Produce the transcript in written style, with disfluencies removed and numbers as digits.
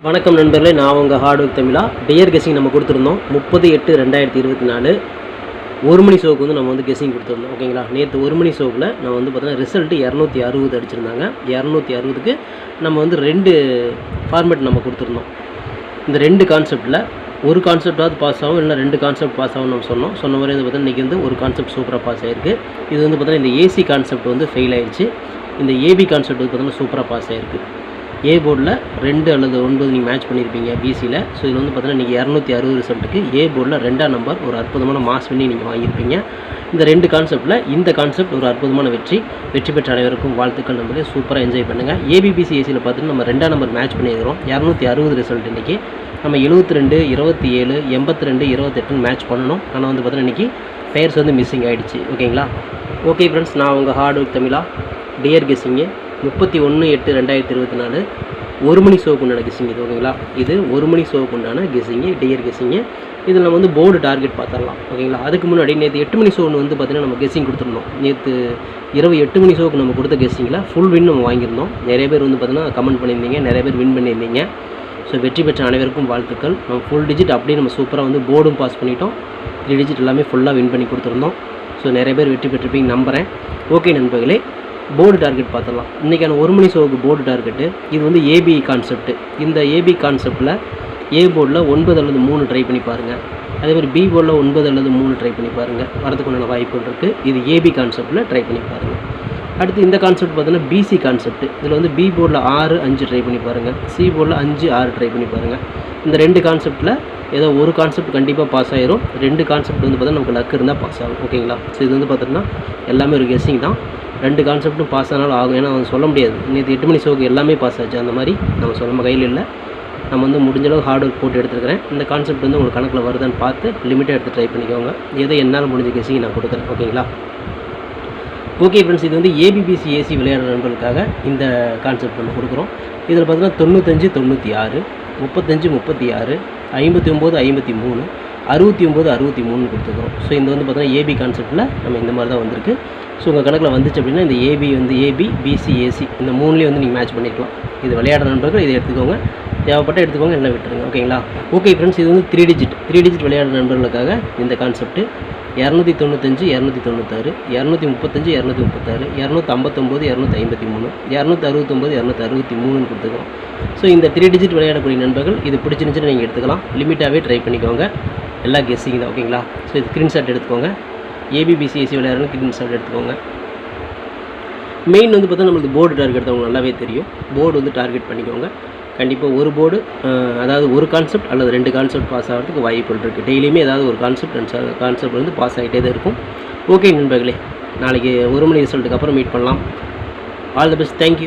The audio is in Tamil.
வணக்கம் நண்பர்களே, நான் உங்கள் ஹார்ட் ஒர்க் தமிழா. டியர் கெஸிங் நம்ம கொடுத்துருந்தோம் 30/8/2024 1 மணி ஷோவுக்கு வந்து நம்ம வந்து கெஸிங் கொடுத்துருந்தோம். ஓகேங்களா, நேற்று 1 மணி ஷோவில் நம்ம வந்து பார்த்தீங்கன்னா ரிசல்ட்டு 260 அடிச்சிருந்தாங்க. 260க்கு நம்ம வந்து 2 ஃபார்மேட் நம்ம கொடுத்துருந்தோம். இந்த 2 கான்செப்ட்டில் ஒரு கான்செப்டாவது பாஸ் ஆகும், இல்லைனா 2 கான்செப்ட் பாஸ் ஆகும்னு நம்ம சொன்ன மாதிரி வந்து பார்த்தீங்கன்னா இன்றைக்கி வந்து ஒரு கான்செப்ட் சூப்பராக பாஸ் ஆகிருக்கு. இது வந்து பார்த்தீங்கன்னா இந்த ஏசி கான்செப்ட் வந்து ஃபெயில் ஆயிடுச்சு. இந்த ஏபி கான்செப்ட் வந்து பார்த்தீங்கன்னா சூப்பராக பாஸ் ஆகிருக்கு. ஏ போர்டில் 2 அல்லது 9 நீங்கள் மேட்ச் பண்ணியிருப்பீங்க பிசியில். ஸோ இதில் வந்து பார்த்தீங்கன்னா நீங்கள் 260 ரிசல்ட்டுக்கு ஏ போர்டில் 2ஆம் நம்பர் ஒரு அற்புதமான மாஸ் பண்ணி நீங்கள் வாங்கியிருப்பீங்க. இந்த 2 கான்செப்ட்டில் இந்த கான்செப்ட் ஒரு அற்புதமான வெற்றி பெற்ற அனைவருக்கும் வாழ்த்துக்கள். நம்பரே சூப்பராக என்ஜாய் பண்ணுங்கள். ஏபிபிசி ஏசியில் பார்த்துட்டு நம்ம 2ஆம் நம்பர் மேட்ச் பண்ணியிருக்கிறோம். 260 ரிசல்ட் இன்றைக்கி நம்ம 72, 27, 82, 28 மேட்ச் பண்ணணும். ஆனால் வந்து பார்த்தீங்கன்னா இன்றைக்கி பேர்ஸ் வந்து மிஸ்ஸிங் ஆகிடுச்சு. ஓகேங்களா. ஓகே ஃப்ரெண்ட்ஸ், நான் உங்கள் ஹார்ட் ஒர்க் தமிழா. டியர் கெஸிங்கு 31/8/2024 1 மணி ஷோவுக்கு உண்டான கெஸிங் இது. ஓகேங்களா, இது 1 மணி ஷோவுக்கு உண்டான கெஸிங்கு, டியர் கெஸிங்கு. இதில் நம்ம வந்து போர்டு டார்கெட் பார்த்துடலாம். ஓகேங்களா, அதுக்கு முன்னாடி நேற்று 8 மணி ஷோன்னு வந்து பார்த்திங்கன்னா நம்ம கெஸிங் கொடுத்துருந்தோம். நேற்று இரவு 8 மணி ஷோவுக்கு நம்ம கொடுத்த கெஸிங்கில் ஃபுல் வின் நம்ம வாங்கியிருந்தோம். நிறைய பேர் வந்து பார்த்திங்கன்னா கமெண்ட் பண்ணியிருந்தீங்க, நிறைய பேர் வின் பண்ணியிருந்தீங்க. ஸோ வெற்றி பெற்ற அனைவருக்கும் வாழ்த்துக்கள். நம்ம ஃபுல் டிஜிட் அப்படியே நம்ம சூப்பராக வந்து போர்டும் பாஸ் பண்ணிட்டோம். 3 டிஜிட் எல்லாமே ஃபுல்லாக வின் பண்ணி கொடுத்துருந்தோம். ஸோ நிறைய பேர் வெற்றி பெற்றிருப்பீங்க நம்புகிறேன். ஓகே நண்பர்களே, போர்டு டார்கெட் பார்த்துடலாம். இன்றைக்கான 1 மணி ஷோவுக்கு போர்டு டார்கெட்டு இது வந்து ஏபி கான்செப்ட்டு. இந்த ஏபி கான்செப்டில் ஏ போர்டில் 9 அல்லது 3 ட்ரை பண்ணி பாருங்கள். அதேமாதிரி பி போர்டில் 9 அல்லது 3 ட்ரை பண்ணி பாருங்கள். வரதுக்குண்டான வாய்ப்புகள் இருக்குது. இது ஏபி கான்செப்டில் ட்ரை பண்ணி பாருங்கள். அடுத்து இந்த கான்செப்ட் பார்த்தீங்கன்னா பிசி கான்செப்ட். இதில் வந்து பி போர்டில் 6, 5 ட்ரை பண்ணி பாருங்கள். சி போர்டில் 5, 6 ட்ரை பண்ணி பாருங்கள். இந்த 2 கான்செப்ட்டில் ஏதோ ஒரு கான்செப்ட் கண்டிப்பாக பாஸ் ஆகிரும். 2 கான்செப்ட் வந்து பார்த்தீங்கன்னா நமக்கு லக் இருந்தால் பாஸ் ஆகும். ஓகேங்களா. ஸோ இது வந்து பார்த்தீங்கன்னா எல்லாமே ஒரு கெஸ்ஸிங் தான். 2 கான்செப்ட்டும் பாஸ் ஆனாலும் ஆகும். ஏன்னா வந்து சொல்ல முடியாது. நேற்று 8 மணி ஷோக்கு எல்லாமே பாஸ் ஆச்சு. அந்த மாதிரி நம்ம கையில் இல்லை. நம்ம வந்து முடிஞ்சளவு ஹார்ட் ஒர்க் போட்டு எடுத்துருக்கிறேன். இந்த கான்செப்ட் வந்து உங்களுக்கு கணக்கில் வருதான்னு பார்த்து லிமிட்டாக எடுத்து ட்ரை பண்ணிக்கோங்க. ஏதோ என்னால் முடிஞ்ச கெஸிங் நான் கொடுக்குறேன். ஓகேங்களா. ஓகே ஃப்ரெண்ட்ஸ், இது வந்து ஏபிபிசி ஏசி விளையாடுற நண்பர்களுக்காக இந்த கான்செப்ட் நம்ம கொடுக்குறோம். இதில் பார்த்தீங்கன்னா 95, 96, 35, 36, 59, 53, 69, 63 கொடுத்துருக்குறோம். ஸோ இந்த வந்து பார்த்தீங்கன்னா ஏபி கான்செப்ட்டில் நம்ம இந்த மாதிரி தான் வந்திருக்கு. ஸோ உங்கள் கணக்கில் வந்துச்சு அப்படின்னா இந்த ஏபி வந்து ஏபி, பிசி, ஏசி இந்த 3லேயும் வந்து நீங்கள் மேட்ச் பண்ணிக்கலாம். இது விளையாடுற நண்பர்கள் இதை எடுத்துக்கோங்க. தேவைப்பட்ட எடுத்துக்கோங்க, எல்லாம் விட்டுருங்க. ஓகேங்களா. ஓகே ஃப்ரெண்ட்ஸ், இது வந்து 3 டிஜிட் விளையாடுற நண்பர்களுக்காக இந்த கான்செப்ட்டு 295, 296, 235, 236, 259, 253, 269, 263 கொடுத்துக்கிறோம். ஸோ இந்த 3 டிஜிட் விளையாடக்கூடிய நண்பர்கள் இது பிடிச்சிருந்துச்சுன்னு நீங்கள் எடுத்துக்கலாம். லிமிட்டாகவே ட்ரை பண்ணிக்கோங்க. எல்லா கெஸ்ஸிங் தான். ஓகேங்களா. ஸோ இது ஸ்க்ரீன்ஷாட் எடுத்துக்கோங்க. ஏபிபிசிஎஸ்சி விளையாடுறவங்க ஸ்க்ரீன்ஷாட் எடுத்துக்கோங்க. மெயின் வந்து பார்த்தா நம்மளுக்கு போர்டு டார்கெட் தான் உங்களுக்கு நல்லாவே தெரியும். போர்டு வந்து டார்கெட் பண்ணிக்கோங்க. கண்டிப்பாக ஒரு போர்டு அதாவது ஒரு கான்செப்ட் அல்லது 2 கான்செப்ட் பாஸ் ஆகிறதுக்கு வாய்ப்புகள் இருக்குது. டெய்லியுமே ஏதாவது ஒரு கான்செப்ட் வந்து பாஸ் ஆகிட்டே தான் இருக்கும். ஓகே நண்பர்களே, நாளைக்கு 1 மணி ரிசல்ட்டுக்கு அப்புறம் மீட் பண்ணலாம். All the best. தேங்க்யூ.